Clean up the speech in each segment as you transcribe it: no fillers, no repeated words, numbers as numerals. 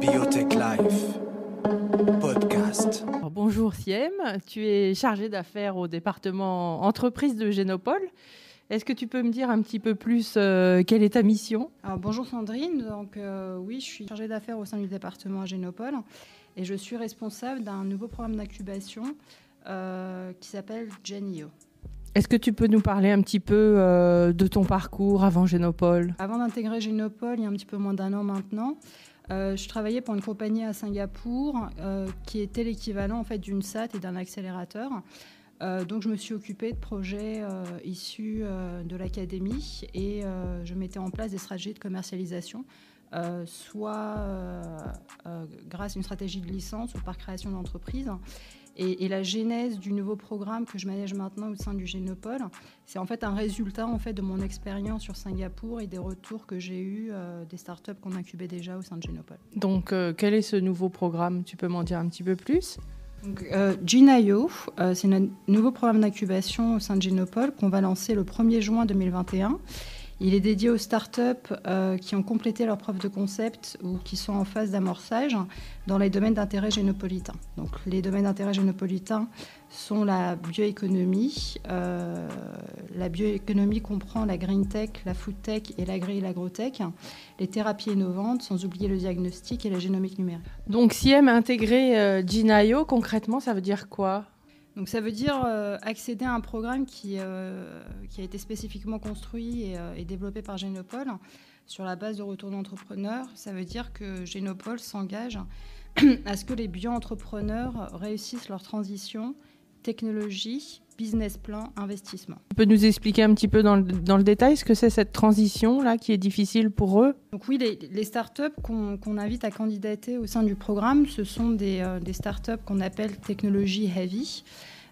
Biotech Life Podcast. Alors, bonjour Siem, tu es chargée d'affaires au département entreprise de Génopole. Est-ce que tu peux me dire un petit peu plus quelle est ta mission ? Alors, bonjour Sandrine, oui, je suis chargée d'affaires au sein du département à Génopole et je suis responsable d'un nouveau programme d'incubation qui s'appelle Gen.io. Est-ce que tu peux nous parler un petit peu de ton parcours avant Génopole ? Avant d'intégrer Génopole, il y a un petit peu moins d'un an maintenant, je travaillais pour une compagnie à Singapour qui était l'équivalent en fait d'une SAT et d'un accélérateur. Donc je me suis occupée de projets issus de l'académie et je mettais en place des stratégies de commercialisation, soit grâce à une stratégie de licence ou par création d'entreprise. Et la genèse du nouveau programme que je manage maintenant au sein du Génopole, c'est en fait un résultat en fait de mon expérience sur Singapour et des retours que j'ai eus des startups qu'on incubait déjà au sein de Génopole. Donc quel est ce nouveau programme ? Tu peux m'en dire un petit peu plus ? Donc, Gen.io, c'est un nouveau programme d'incubation au sein de Génopole qu'on va lancer le 1er juin 2021. Il est dédié aux startups qui ont complété leur preuve de concept ou qui sont en phase d'amorçage dans les domaines d'intérêt génopolitain. Donc, les domaines d'intérêt génopolitain sont la bioéconomie. La bioéconomie comprend la green tech, la food tech et l'agri et l'agrotech, les thérapies innovantes, sans oublier le diagnostic et la génomique numérique. Donc, Siem intégrer Gen.io, concrètement, ça veut dire quoi ? Donc ça veut dire accéder à un programme qui a été spécifiquement construit et développé par Génopole sur la base de retour d'entrepreneurs. Ça veut dire que Génopole s'engage à ce que les bio-entrepreneurs réussissent leur transition, technologie, business plan, investissement. Tu peux nous expliquer un petit peu dans le détail ce que c'est cette transition-là qui est difficile pour eux ? Donc oui, les startups qu'on invite à candidater au sein du programme, ce sont des startups qu'on appelle technologie heavy.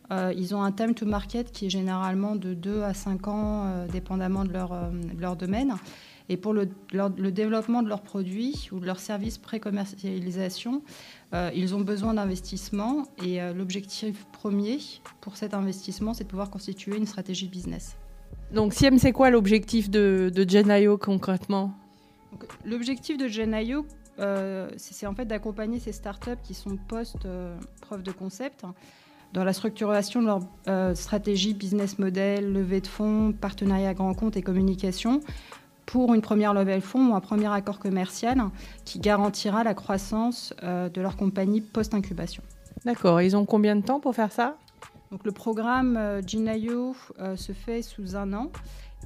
Ils ont un time to market qui est généralement de 2 à 5 ans, dépendamment de leur domaine. Et pour le développement de leurs produits ou de leurs services pré-commercialisation, ils ont besoin d'investissement. Et l'objectif premier pour cet investissement, c'est de pouvoir constituer une stratégie business. Donc, Siem, c'est quoi l'objectif de Gen.io concrètement ? Donc, l'objectif de Gen.io, c'est en fait d'accompagner ces startups qui sont post-preuve de concept dans la structuration de leur stratégie, business model, levée de fonds, partenariat grand compte et communication pour une première levée de fonds ou un premier accord commercial qui garantira la croissance de leur compagnie post-incubation. D'accord. Ils ont combien de temps pour faire ça ? Donc, le programme Gen.io se fait sous 1 an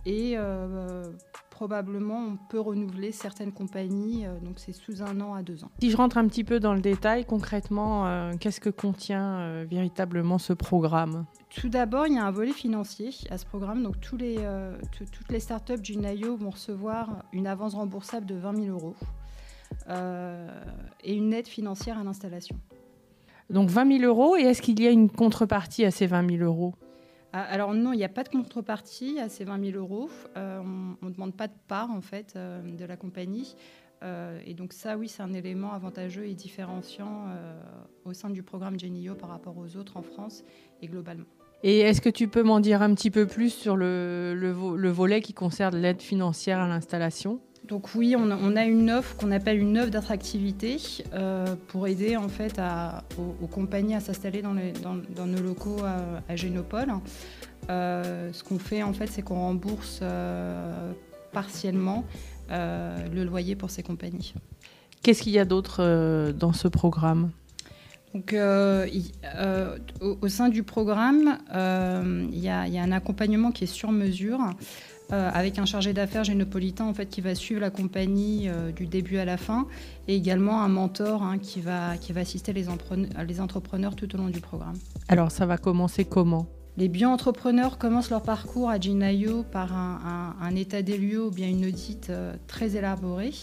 et probablement on peut renouveler certaines compagnies, donc c'est sous 1 an à 2 ans. Si je rentre un petit peu dans le détail, concrètement, qu'est-ce que contient véritablement ce programme ? Tout d'abord, il y a un volet financier à ce programme. Donc, toutes les startups Gen.io vont recevoir une avance remboursable de 20 000 euros et une aide financière à l'installation. Donc 20 000 euros, et est-ce qu'il y a une contrepartie à ces 20 000 euros ? Alors non, il n'y a pas de contrepartie à ces 20 000 euros. On ne demande pas de part en fait de la compagnie. Et donc ça, oui, c'est un élément avantageux et différenciant au sein du programme Gen.io par rapport aux autres en France et globalement. Et est-ce que tu peux m'en dire un petit peu plus sur le volet qui concerne l'aide financière à l'installation ? Donc oui, on a une offre qu'on appelle une offre d'attractivité pour aider en fait aux compagnies à s'installer dans nos locaux à Génopole. Ce qu'on fait en fait, c'est qu'on rembourse partiellement le loyer pour ces compagnies. Qu'est-ce qu'il y a d'autre dans ce programme ? Donc, au sein du programme, il y a un accompagnement qui est sur mesure avec un chargé d'affaires génopolitain en fait, qui va suivre la compagnie du début à la fin et également un mentor qui va assister les entrepreneurs tout au long du programme. Alors, ça va commencer comment ? Les bio-entrepreneurs commencent leur parcours à Gen.io par un état des lieux ou bien une audit très élaborée.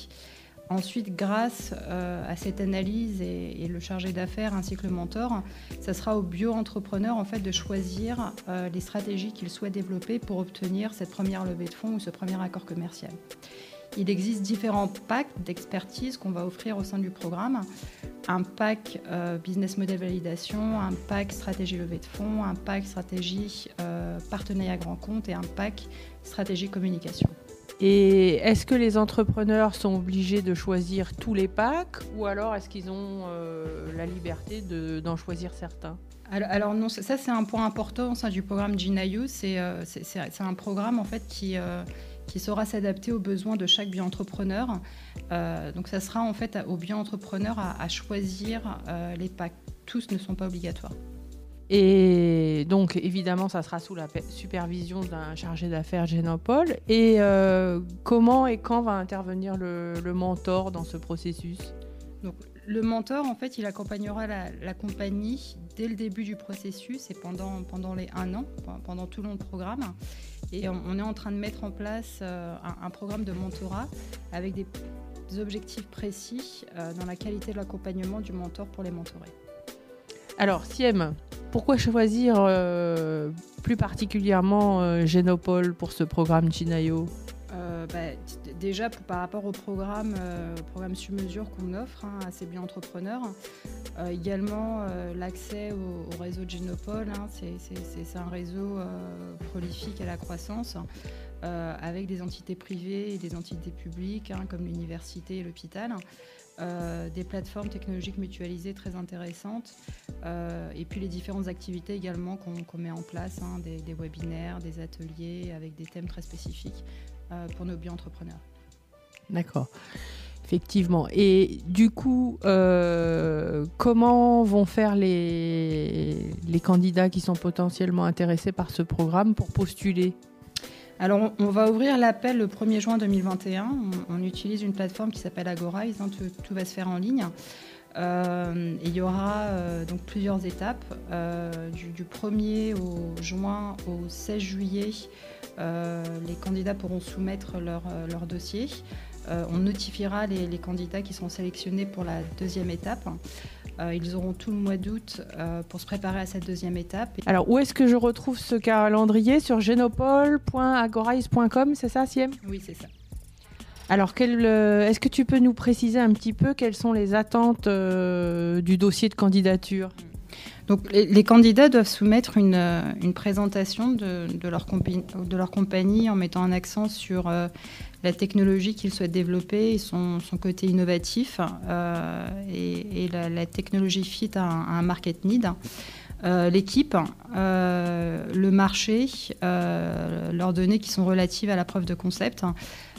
Ensuite, grâce à cette analyse et le chargé d'affaires ainsi que le mentor, ça sera aux bio-entrepreneurs en fait, de choisir les stratégies qu'ils souhaitent développer pour obtenir cette première levée de fonds ou ce premier accord commercial. Il existe différents packs d'expertise qu'on va offrir au sein du programme. Un pack business model validation, un pack stratégie levée de fonds, un pack stratégie partenariat grand compte et un pack stratégie communication. Et est-ce que les entrepreneurs sont obligés de choisir tous les packs ou alors est-ce qu'ils ont la liberté d'en choisir certains ? Alors non, ça c'est un point important au sein du programme Jinayu. C'est un programme en fait qui saura s'adapter aux besoins de chaque bio-entrepreneur. Donc ça sera en fait aux bio-entrepreneurs à choisir les packs. Tous ne sont pas obligatoires. Et donc, évidemment, ça sera sous la supervision d'un chargé d'affaires Génopole. Et comment et quand va intervenir le mentor dans ce processus ? Donc, le mentor, en fait, il accompagnera la compagnie dès le début du processus et pendant les 1 an, pendant tout le long du programme. Et on est en train de mettre en place un programme de mentorat avec des objectifs précis dans la qualité de l'accompagnement du mentor pour les mentorer. Alors, Siem, pourquoi choisir plus particulièrement Génopole pour ce programme Jinayo ? Déjà, par rapport au programme sur mesure qu'on offre à ces bio-entrepreneurs, également l'accès au réseau de Génopole, c'est un réseau prolifique à la croissance, avec des entités privées et des entités publiques, comme l'université et l'hôpital. Des plateformes technologiques mutualisées très intéressantes et puis les différentes activités également qu'on met en place, des webinaires, des ateliers avec des thèmes très spécifiques pour nos bio-entrepreneurs. D'accord, effectivement. Et du coup, comment vont faire les candidats qui sont potentiellement intéressés par ce programme pour postuler ? Alors, on va ouvrir l'appel le 1er juin 2021. On utilise une plateforme qui s'appelle Agorize. Tout va se faire en ligne. Il y aura donc plusieurs étapes. Du 1er juin au 16 juillet, les candidats pourront soumettre leur dossier. On notifiera les candidats qui sont sélectionnés pour la deuxième étape. Ils auront tout le mois d'août pour se préparer à cette deuxième étape. Alors, où est-ce que je retrouve ce calendrier ? Sur genopole.agorize.com, c'est ça, Siem ? Oui, c'est ça. Alors, est-ce que tu peux nous préciser un petit peu quelles sont les attentes du dossier de candidature ? Donc, les candidats doivent soumettre une présentation de leur compagnie en mettant un accent sur la technologie qu'ils souhaitent développer et son côté innovatif et la technologie fit à un market need. L'équipe, le marché, leurs données qui sont relatives à la preuve de concept,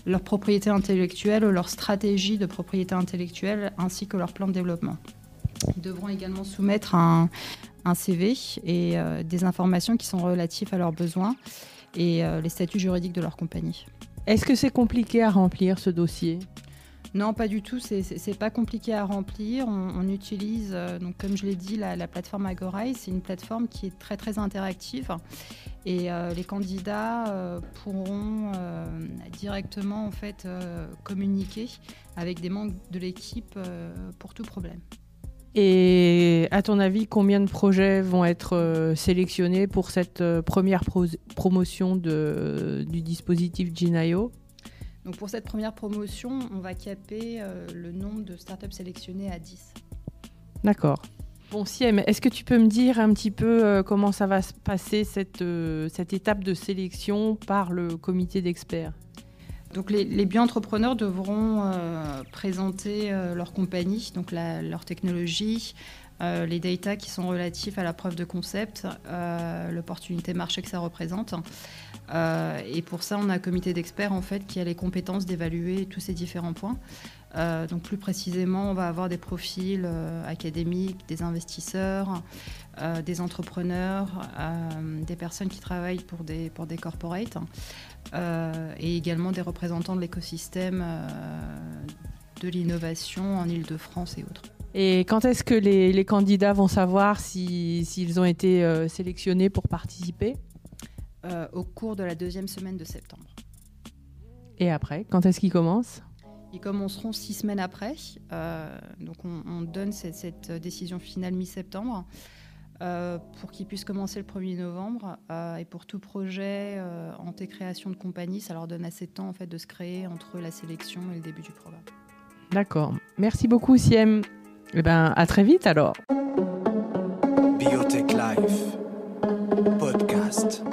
leur propriété intellectuelle ou leur stratégie de propriété intellectuelle ainsi que leur plan de développement. Ils devront également soumettre un CV et des informations qui sont relatives à leurs besoins et les statuts juridiques de leur compagnie. Est-ce que c'est compliqué à remplir ce dossier ? Non, pas du tout. C'est pas compliqué à remplir. On utilise, donc comme je l'ai dit, la plateforme Agorize. C'est une plateforme qui est très très interactive et les candidats pourront directement en fait communiquer avec des membres de l'équipe pour tout problème. Et à ton avis, combien de projets vont être sélectionnés pour cette première promotion du dispositif Jinayo ? Donc pour cette première promotion, on va caper le nombre de startups sélectionnées à 10. D'accord. Bon, Siem, est-ce que tu peux me dire un petit peu comment ça va se passer cette étape de sélection par le comité d'experts ? Donc les bio-entrepreneurs devront présenter leur compagnie, donc leur technologie, les data qui sont relatifs à la preuve de concept, l'opportunité marché que ça représente. Et pour ça, on a un comité d'experts en fait, qui a les compétences d'évaluer tous ces différents points. Donc plus précisément, on va avoir des profils académiques, des investisseurs, des entrepreneurs, des personnes qui travaillent pour des corporates et également des représentants de l'écosystème de l'innovation en Île-de-France et autres. Et quand est-ce que les candidats vont savoir s'ils ont été sélectionnés pour participer ? Au cours de la 2e semaine de septembre. Et après, quand est-ce qu'ils commencent ? Ils commenceront 6 semaines après. Donc on donne cette décision finale mi-septembre pour qu'ils puissent commencer le 1er novembre. Et pour tout projet en création de compagnie, ça leur donne assez de temps en fait, de se créer entre la sélection et le début du programme. D'accord. Merci beaucoup, Siem. Eh bien, à très vite alors. Biotech Life Podcast.